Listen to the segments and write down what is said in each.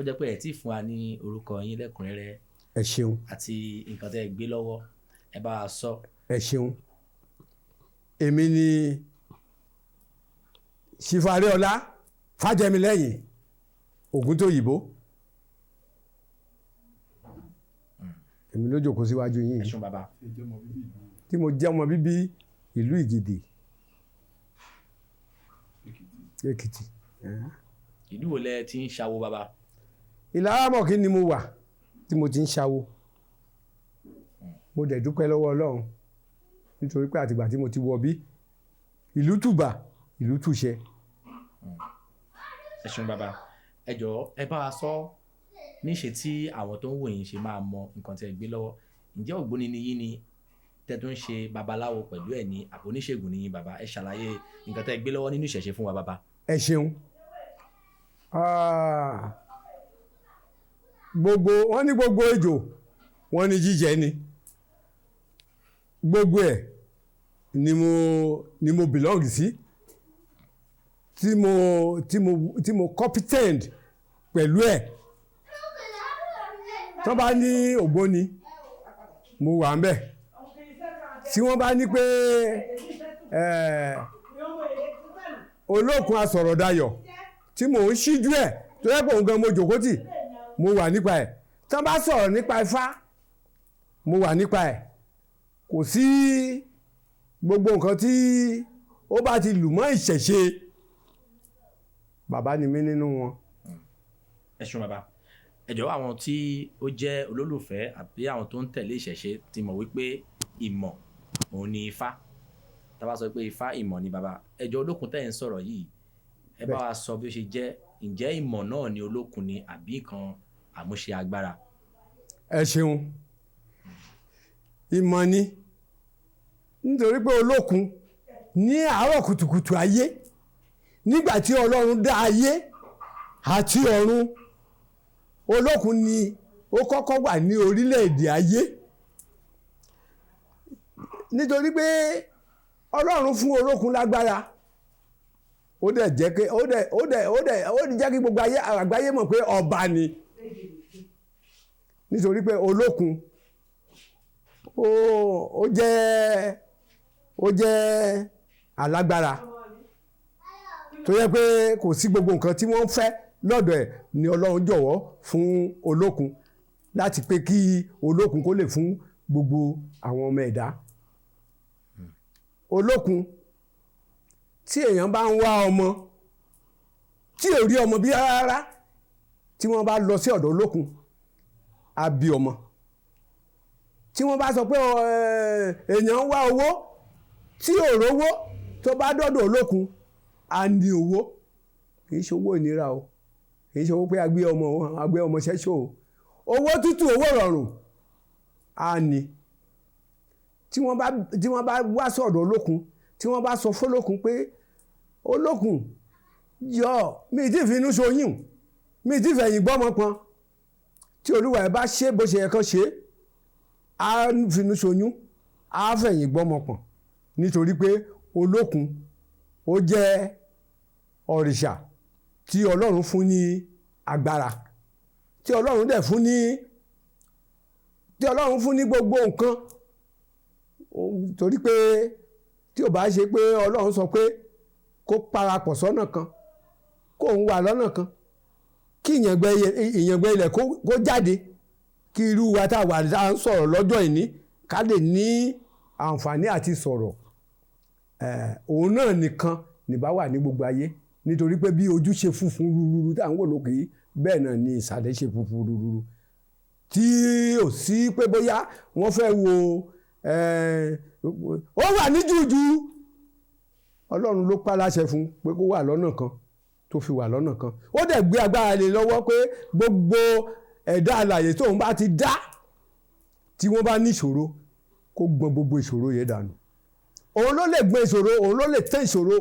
jẹ́ pé ẹ tí fún wa ní orúkọ yín lẹ́kùnrẹ́rẹ́. Ẹ ṣeun. Àti nǹkan tẹ́ ẹ gbé lọ́wọ́ ẹ bá wa sọ. Ẹ ṣeun. Èmi ni Ṣífàríọlá Fájẹmilẹ́yìn Ògúntóyìnbó. Èmi ló jókòó síwájú yín. Ẹ ṣeun bàbá. Tí mo jẹ́ ọmọ bíbí ìlú Ìgìdì, Èkìtì. Ìlú wo lẹ ti ń ṣawo bàbá? Ìláràmọ̀kí ni mo wà tí mo ti ń ṣawo. Mo dẹ̀ dúpẹ́ lọ́wọ́ Ọlọ́run nítorí pé àtìgbà tí mo ti wọ bí ìlú tùbà ìlú túṣẹ. Ẹ ṣeun bàbá. Ẹ jọ̀ọ́ ẹ bá wa sọ níṣe tí àwọn tó ń wò yín ṣe máa mọ nǹkan tí ẹ gbé lọ́wọ́. Ǹjẹ́ ògbóni ni yín ni tẹ́ tó ń ṣe babaláwo pẹ̀lú ẹ̀ ní àbò oníṣègùn ni yín bàbá? Ẹ ṣàlàyé nǹkan tẹ́ gbé lọ́wọ́ nínú ìṣẹ̀ṣe fún wa bàbá. Ẹ ṣeun. Wọ́n ní gbogbo ejò wọ́n ní jíjẹ ni. Gbogbo ẹ̀ ni mo belong sí, tí mo competent pẹ̀lú ẹ̀. Tó bá ní ògbóni mo wà ń bẹ̀. Tí wọ́n bá ní pé olókun asọ̀rọ̀dayọ̀ tí mò ń ṣíjú ẹ̀ tó yẹ pé òun gan mo jòkó tì mo wà nípa ẹ̀. Tó bá sọ̀rọ̀ nípa Ifá mo wà nípa ẹ̀. Kò sí gbogbo nǹkan tí ó bá ti lù mọ́ ìṣẹ̀ṣe bàbá ni mí nínú wọn. Ẹ ṣeun bàbá. Ẹ jọ̀ọ́ àwọn tí ó jẹ́ olólùfẹ́ àbí àwọn tó ń tẹ̀lé ìṣẹ̀ṣe ti mọ̀ wípé ìmọ̀ òun ni Ifá. Tá bá sọ pé Ifá ìmọ̀ ni bàbá. Ẹ jọ̀ọ́ olókun tẹ́ ẹ̀ ń sọ̀rọ̀ yìí ẹ bá wa sọ bí ó ṣe jẹ́. Ǹjẹ́ ìmọ̀ náà ni olókun ni àbí nǹkan àmúṣe agbára? Ẹ ṣeun. Ìmọ̀ ni nítorí pé olókun ní àárọ̀ kùtùkùtù ayé nígbà tí Ọlọ́run dá ayé àti ọ̀run, olókun ni ó kọ́kọ́ wà ní orílẹ̀-èdè ayé. Nítorí pé Ọlọ́run fún olókun lágbára, ó dẹ̀ jẹ́ kí gbogbo àgbáyé mọ̀ pé ọba ni. Nítorí pé olókun ó jẹ́ alágbára tó yẹ pé kò sí gbogbo nǹkan tí wọ́n fẹ́ lọ́dọ̀ ẹ̀ ni Ọlọ́run jọ̀wọ́ fún olókun láti pé kí olókun kó lè fún gbogbo àwọn ọmọ ẹ̀dá. Olókun tí èèyàn bá ń wá ọmọ tí ò rí ọmọ bí rárá, tí wọ́n bá lọ sí ọ̀dọ̀ olókun á bí ọmọ. Tí wọ́n bá sọ pé èèyàn ń wá owó tí ò rówó, tó bá dọ́dọ̀ olókun á ní owó. Kì í ṣe owó ìnira o, kì í ṣe owó pé agbé ọmọ ṣẹ́ṣọ́ o. Owó tútù, owó rọrùn á ní. Tí wọ́n bá wá sọ̀dọ̀ olókun, tí wọ́n bá sọ fólókun pé olókun yọ mi ì tí ì finú ṣoyún, mi ì tí ì fẹ̀yìn gbọ́mọ pọn, tí olúwa ẹ̀ bá ṣe bó ṣe yẹ kán ṣe, á finú ṣoyún, á fẹ̀yìn gbọ́mọ pọn. Nítorí pé olókun ó jẹ́ òrìṣà tí Ọlọ́run fún ní agbára, tí Ọlọ́run dẹ̀ fún ní gbogbo nǹkan. Torí pé tí ò bá ṣe pé Ọlọ́run sọ pé kó parapọ̀ sọ́nà kan, kó ń wà lọ́nà kan, kí ìyàngbẹ́ ilẹ̀ kó jáde, kí irú wa tá a wà tá a ń sọ̀rọ̀ lọ́jọ́ ìní ká lè ní àǹfààní àti sọ̀rọ̀. Òun náà nìkan nìbá wà ní gbogbo ayé. Nítorí pé bí ojú ṣe funfun rúrúrú tá à ń wò lókè yìí, bẹ́ẹ̀ náà ni ìsàlẹ̀ ṣe funfun rúrúrú. Tí ò sí pé bóyá wọ́n fẹ́ wo ó wà ní jújù. Ọlọ́run ló pa láṣẹ fún pé kó wà lọ́nà kan tó fi wà lọ́nà kan. Ó dẹ̀ gbé agbára lé lọ́wọ́ pé gbogbo ẹ̀dá alààyè tóun bá ti dá, tí wọ́n bá ní ìṣòro, kó gbọn gbogbo ìṣòro yẹn dànù. Òun ló lè gbọn ìṣòro, òun ló lè tán ìṣòro,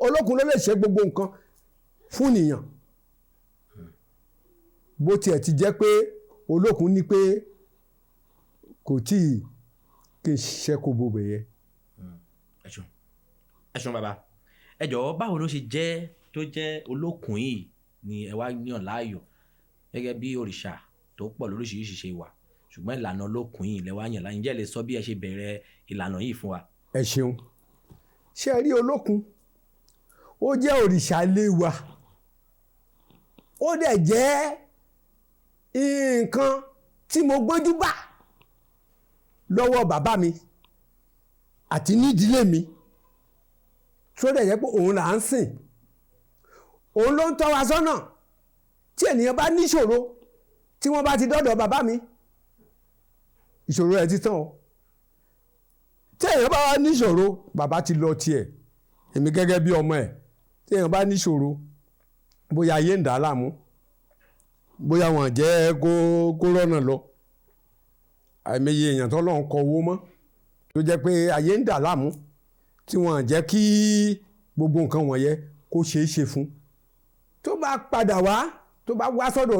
olókun ló lè ṣe gbogbo nǹkan fún nìyàn. Bó tiẹ̀ ti jẹ́ pé olókun ní pé kò tíì kí n ṣiṣẹ́ kó bóbẹ̀ yẹ. Ẹ ṣeun bàbá. Ẹ jọ̀ọ́ báwo ló ṣe jẹ́ tó jẹ́ olókun yìí ni ẹ wá yàn láàyò gẹ́gẹ́ bí òrìṣà tó pọ̀ lóríṣiríṣi ṣe wà ṣùgbọ́n ìlànà Olókun yìí lẹ wá yàn láyìn jẹ́ lè sọ bí ẹ ṣe bẹ̀rẹ̀ ìlànà yìí fún wa. ẹ ṣeun ṣé ẹ rí Olókun ó jẹ́ òrìṣà ilé wa ó dẹ̀ jẹ́ nǹkan tí mo gbọ́njú bá lọ́wọ́ bàbá mi àti nídìílé mi tó dẹ̀ jẹ́ pé òun là ń sìn òun ló ń tọ́ wa sọ́nà tí ènìyàn bá níṣòro tí wọ́n bá ti dọ́dọ̀ bàbá mi ìṣòro ẹ̀ ti tán o tí èèyàn bá wá níṣòro bàbá ti lọ tiẹ̀ èmi gẹ́gẹ́ bí ọmọ ẹ̀ tí èèyàn bá níṣòro bóyá ayé ń dà á láàmú bóyá wọn jẹ́ kó rọ́nà lọ àìmọye èèyàn tó lọ́n kọ owó mọ́ tó jẹ́ pé ayé ń dà á láàmú tí wọn jẹ́ kí gbogbo nǹkan wọ̀nyẹn kó ṣeé ṣe fún tó bá padà wá tó bá wá sọ́dọ̀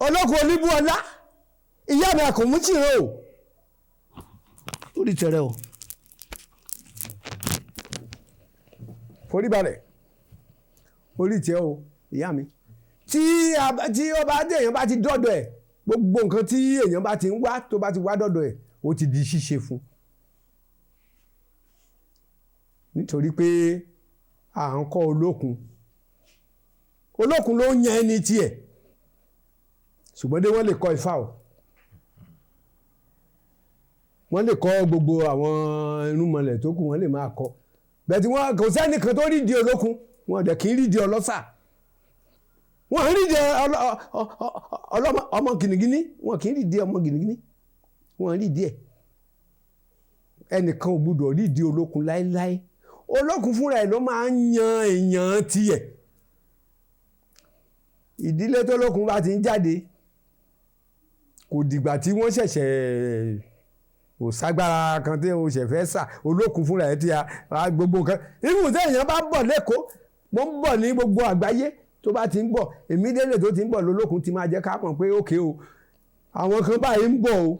Olókun Olúbúọlá ìyá mi àkànmú tìrẹ o orí tẹrẹ o forí balẹ̀ orí tẹ o ìyá mi tí ó bá dé èèyàn bá ti dọ́dọ̀ ẹ̀ gbogbo nǹkan tí èèyàn bá ti ń wá tó bá ti wá dọ́dọ̀ ẹ̀ ó ti di ṣíṣe fún nítorí pé à ń kọ́ Olókun ló ń yan ẹni tiẹ̀ ṣùgbọ́n dé wọ́n lè kọ́ Ifá o wọ́n lè kọ́ gbogbo àwọn irúnmọlẹ̀ tó kù wọ́n lè máa kọ́ bẹ́ẹ̀ tí wọ́n kò sẹ́nìkan tó rídìí Olókun wọn dẹ̀ kì í rídìí ọlọ́ṣà wọn rídìí ọmọ gìnìgìnì wọn kì í rídìí ọmọ gìnìgìnì wọn rídìí ẹ̀ ẹnìkan ò gbọdọ̀ rídìí Olókun láéláé Olókun fúnra ẹ̀ ló máa ń yan èèyàn tiẹ̀ ìdílé tó Olókun bá ti ń jáde kò dìgbà tí wọ́n ṣẹ̀ṣẹ̀ kò ságbára kan tí o ṣẹ̀ fẹ́ sà Olókun fúnra ẹ̀ tí a gbogbo nǹkan irú tí èèyàn bá bọ̀ lẹ́kọ̀ọ́ mo ń bọ̀ ní gbogbo àgbáyé tó bá ti ń bọ̀ èmi délé tó ti ń bọ̀ lÓlókun ti máa jẹ́ ká mọ̀ pé ókè o àwọn kan báyìí ń bọ̀ o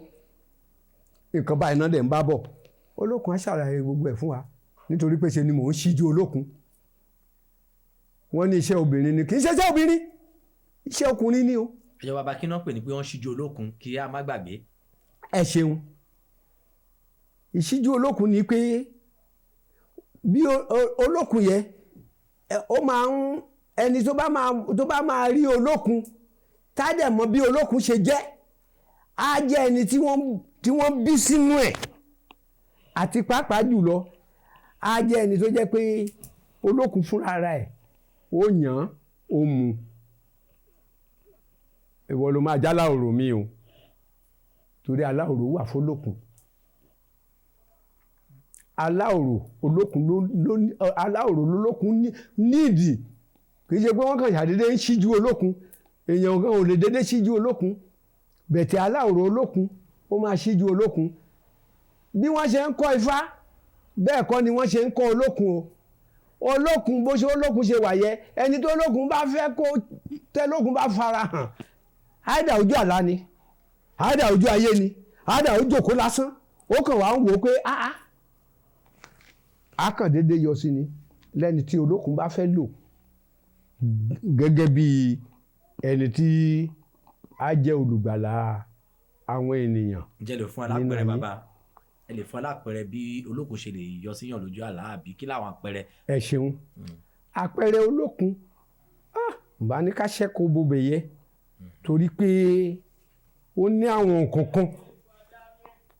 nǹkan báyìí náà dẹ̀ ń bá bọ̀ Olókun á ṣàlàyé gbogbo ẹ̀ fún wa nítorí pé ṣe ni mò ń ṣíjú Olókun wọ́n ní iṣẹ́ obìnrin ni kì í ṣe iṣẹ́ obìnrin iṣẹ́ ọkùnrin ni o. ìjọba bàbá kí náà pè ní pé wọ́n ṣíjú Olókun kí a má gbàgbé. ẹ ṣeun ìṣíjú Olókun ni pé bí Olókun yẹn ó máa ń ẹni tó bá máa rí Olókun tá dẹ̀ mọ̀ bí Olókun ṣe jẹ́ á jẹ́ ẹni tí wọ́n bí sínú ẹ̀ àti pàápàá jùlọ á jẹ́ ẹni tó jẹ́ pé Olókun fúnra ara ẹ̀ ó yàn án ó mu ìwọ ló máa jáláòrò mi o torí aláòrò wà fÓlókun aláòrò lÓlókun nídìí kì í ṣe pé wọ́n kàn ṣàdédé ń ṣíjú Olókun èèyàn kan ò lè dédé ṣíjú Olókun bẹ̀tẹ̀ aláòrò Olókun ó máa ṣíjú Olókun bí wọ́n ṣe ń kọ́ Ifá bẹ́ẹ̀ kọ́ ni wọ́n ṣe ń kọ́ Olókun o Olókun bó ṣe Olókun ṣe wà yẹ ẹni tó Olókun bá fẹ́ kó tẹ́lókun bá fara hàn àìdá ojú àlá ni àìdá ojú ayé ni àìdá ojú òkú lásán ó kàn wá ń wò ó pé á kàn déédéé yọ sí ni lẹ́ni tí Olókun bá fẹ́ lò gẹ́gẹ́ bí ẹni tí á jẹ́ olùgbàlà àwọn ènìyàn. ǹjẹ́ lè fún alápẹ̀rẹ̀ bàbá ẹ lè fún alápẹ̀rẹ̀ bí Olókun ṣe lè yọ síyàn lójú àlá àbí kí làwọn àpẹẹrẹ. ẹ ṣeun àpẹẹrẹ Olókun bá ní ká ṣẹ́kọ̀ọ́ bóbẹ̀ yẹ torí pé ó ní àwọn nǹkan kan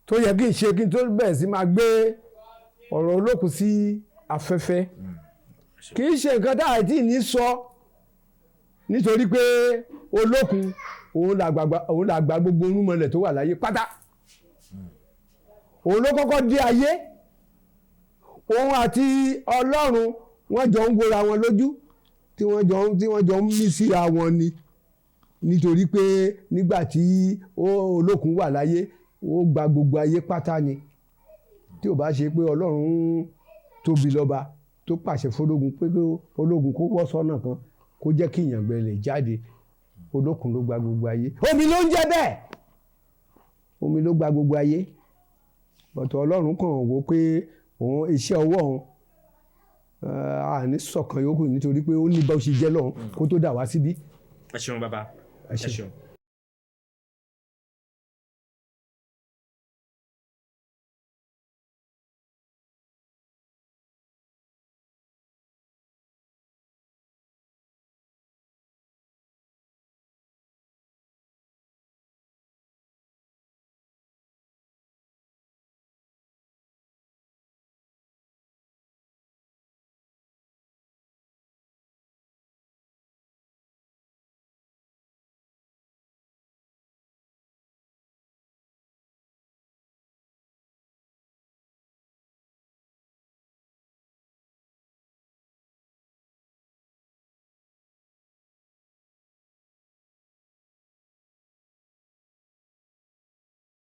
tó yẹ kí n ṣe kí n tó bẹ̀rẹ̀ sí máa gbé ọ̀rọ̀ Olókun sí afẹ́fẹ́ kì í ṣe nǹkan tá àti ní sọ nítorí pé Olókun òun làgbà gbogbo orúnmọlẹ̀ tó wà láyé pátá òun ló kọ́kọ́ dé ayé òun àti Ọlọ́run wọ́n jọ ń wora wọn lójú tí wọ́n jọ ń mí síra wọn ni nítorí pé nígbà tí Olókun wà láyé ó gba gbogbo ayé pátá ni tí ò bá ṣe pé Ọlọ́run tóbi lọ́ba tó pàṣẹ fÓlókun pé Olókun kó wọ́ sọ́nà kan kó jẹ́ kí ìyàngbẹ́ lè jáde Olókun ló gba gbogbo ayé omi ló ń jẹ́ bẹ́ẹ̀ omi ló gba gbogbo ayé bọ̀tọ̀ Ọlọ́run kàn wò pé òun iṣẹ́ ọwọ́ òun àní sọ̀kan yòókù nítorí pé ó ní bá ó ṣe jẹ́ lọ́hùn kó tó dà wá síbí ẹ ṣeun bàbá Ẹ ṣé. ẹ ṣeun.